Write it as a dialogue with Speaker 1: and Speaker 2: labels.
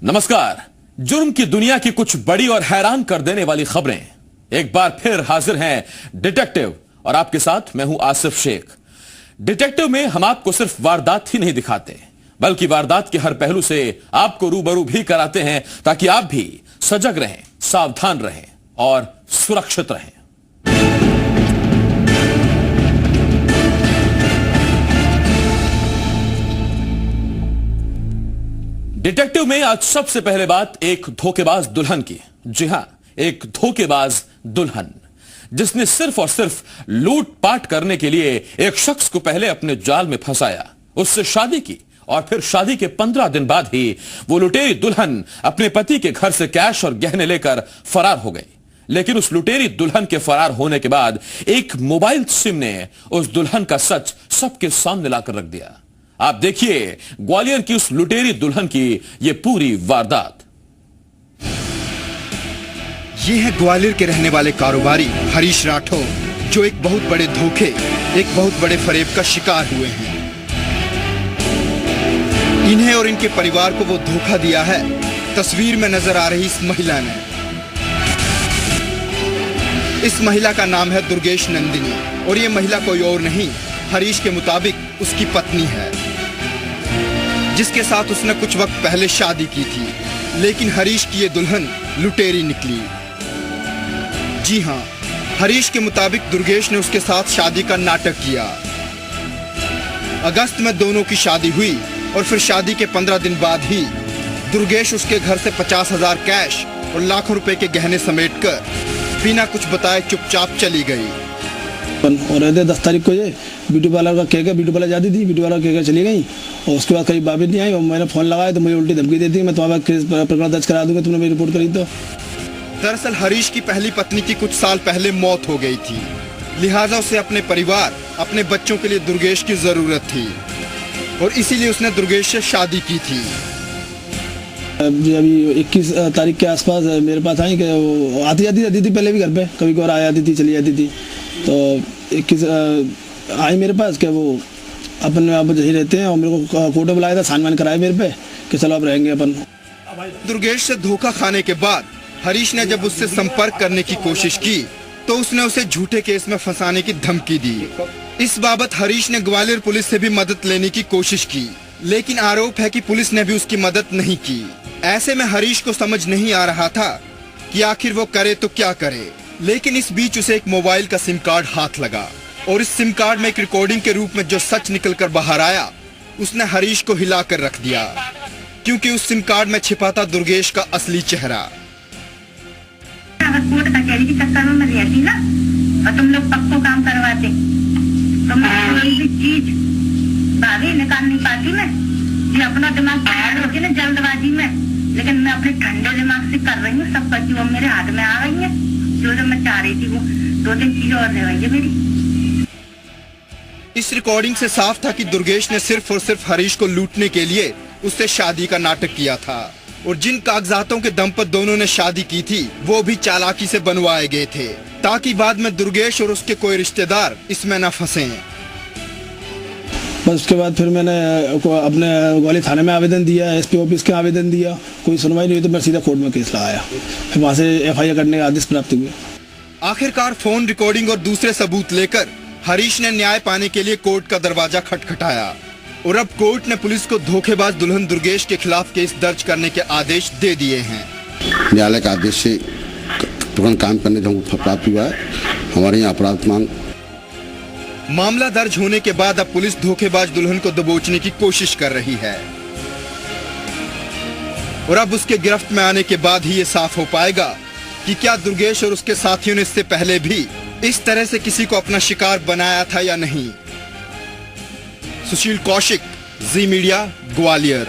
Speaker 1: नमस्कार। जुर्म की दुनिया की कुछ बड़ी और हैरान कर देने वाली खबरें एक बार फिर हाजिर हैं डिटेक्टिव, और आपके साथ मैं हूं आसिफ शेख। डिटेक्टिव में हम आपको सिर्फ वारदात ही नहीं दिखाते, बल्कि वारदात के हर पहलू से आपको रूबरू भी कराते हैं, ताकि आप भी सजग रहें, सावधान रहें और सुरक्षित रहें। डिटेक्टिव में आज सबसे पहले बात एक धोखेबाज दुल्हन की। जी हां, एक धोखेबाज दुल्हन जिसने सिर्फ और सिर्फ लूटपाट करने के लिए एक शख्स को पहले अपने जाल में फंसाया, उससे शादी की और फिर शादी के 15 दिन बाद ही वो लुटेरी दुल्हन अपने पति के घर से कैश और गहने लेकर फरार हो गई। लेकिन उस लुटेरी दुल्हन के फरार होने के बाद एक मोबाइल सिम ने उस दुल्हन का सच सबके सामने लाकर रख दिया। आप देखिए ग्वालियर की उस लुटेरी दुल्हन की ये पूरी वारदात।
Speaker 2: ये है ग्वालियर के रहने वाले कारोबारी हरीश राठौर, जो एक बहुत बड़े धोखे, एक बहुत बड़े फरेब का शिकार हुए हैं। इन्हें और इनके परिवार को वो धोखा दिया है तस्वीर में नजर आ रही इस महिला ने। इस महिला का नाम है दुर्गेश नंदिनी, और ये महिला कोई और नहीं, हरीश के मुताबिक उसकी पत्नी है, जिसके साथ उसने कुछ वक्त पहले शादी की थी। लेकिन हरीश की ये दुल्हन लुटेरी निकली। जी हां, हरीश के मुताबिक दुर्गेश ने उसके साथ शादी का नाटक किया। अगस्त में दोनों की शादी हुई और फिर शादी के 15 दिन बाद ही दुर्गेश उसके घर से 50,000 कैश और लाखों रुपए के गहने समेटकर बिना कुछ बताए चुपचाप चली गई।
Speaker 3: और 10 तारीख को ये ब्यूटी पार्लर का कह के ब्यूटी पार्लर जाती थी, ब्यूटी पार्लर कह के चली गई और उसके बाद कभी वापस नहीं आई। और मैंने फोन लगाया तो मुझे उल्टी धमकी देती, मैं तुम्हारा केस प्रकरण दर्ज करा दूंगा, तुमने मेरी रिपोर्ट करी तो।
Speaker 2: दरअसल हरीश की पहली पत्नी की कुछ साल पहले मौत हो गई थी, लिहाजा उसे अपने परिवार, अपने बच्चों के लिए दुर्गेश की जरूरत थी और इसीलिए उसने दुर्गेश से शादी की थी।
Speaker 3: अभी 21 तारीख के आसपास मेरे पास आई कि वो आती जाती रहती थी, पहले भी घर पे कभी कभार आ जाती थी, चली जाती थी। तो 21 आई मेरे पास कि वो अपन आप यही रहते हैं, और मेरे को कोर्ट बुलाया था, सामान कराया मेरे पे कि चलो आप रहेंगे अपन।
Speaker 2: दुर्गेश से धोखा खाने के बाद हरीश ने जब उससे संपर्क करने की कोशिश की तो उसने उसे झूठे केस में फंसाने की धमकी दी। इस बाबत हरीश ने ग्वालियर पुलिस से भी मदद लेने की कोशिश की, लेकिन आरोप है कि पुलिस ने भी उसकी मदद नहीं की। ऐसे में हरीश को समझ नहीं आ रहा था कि आखिर वो करे तो क्या करे। लेकिन इस बीच उसे एक मोबाइल का सिम कार्ड हाथ लगा और इस सिम कार्ड में एक रिकॉर्डिंग के रूप में जो सच निकलकर बाहर आया, उसने हरीश को हिलाकर रख दिया, क्योंकि उस सिम कार्ड में छिपा था दुर्गेश का असली चेहरा।
Speaker 4: कोर्ट कचहरी के चक्कर में मैं रहती ना, और तुम लोग पक्को काम करवाते, तो मैं कोई भी चीज भाभी निकाल नहीं पाती। मैं ये अपना दिमाग बहाल होती ना जल्दबाजी में, लेकिन मैं अपने ठंडे दिमाग से कर रही हूँ सब करती। वो मेरे हाथ में आ गई है, जो मैं चाह रही थी वो 2-3 चीजें और रह गई है मेरी।
Speaker 2: इस रिकॉर्डिंग से साफ था कि दुर्गेश ने सिर्फ और सिर्फ हरीश को लूटने के लिए उससे शादी का नाटक किया था, और जिन कागजातों के दम पर दोनों ने शादी की थी वो भी चालाकी से बनवाए गए थे, ताकि बाद में दुर्गेश और उसके कोई रिश्तेदार इसमें न फंसे।
Speaker 3: बस उसके बाद फिर मैंने अपने ग्वालियर थाने में आवेदन दिया, एसपी ऑफिस के आवेदन दिया, कोई सुनवाई नहीं हुई तो मैं सीधा कोर्ट में केस लगाया। फिर वहाँ से FIR करने के आदेश प्राप्त हुए।
Speaker 2: आखिरकार फोन रिकॉर्डिंग और दूसरे सबूत लेकर हरीश ने न्याय पाने के लिए कोर्ट का दरवाजा खटखटाया, और अब कोर्ट ने पुलिस को धोखेबाज दुल्हन दुर्गेश के खिलाफ केस दर्ज करने के आदेश दे दिए हैं।
Speaker 5: न्यायालय के आदेश से तुरंत काम करने जो प्राप्त हुआ है, हमारे यहाँ अपराध मांग।
Speaker 2: मामला दर्ज होने के बाद अब पुलिस धोखेबाज दुल्हन को दबोचने की कोशिश कर रही है, और अब उसके गिरफ्त में आने के बाद ही ये साफ हो पाएगा कि क्या दुर्गेश और उसके साथियों ने इससे पहले भी इस तरह से किसी को अपना शिकार बनाया था या नहीं। सुशील कौशिक, जी मीडिया, ग्वालियर।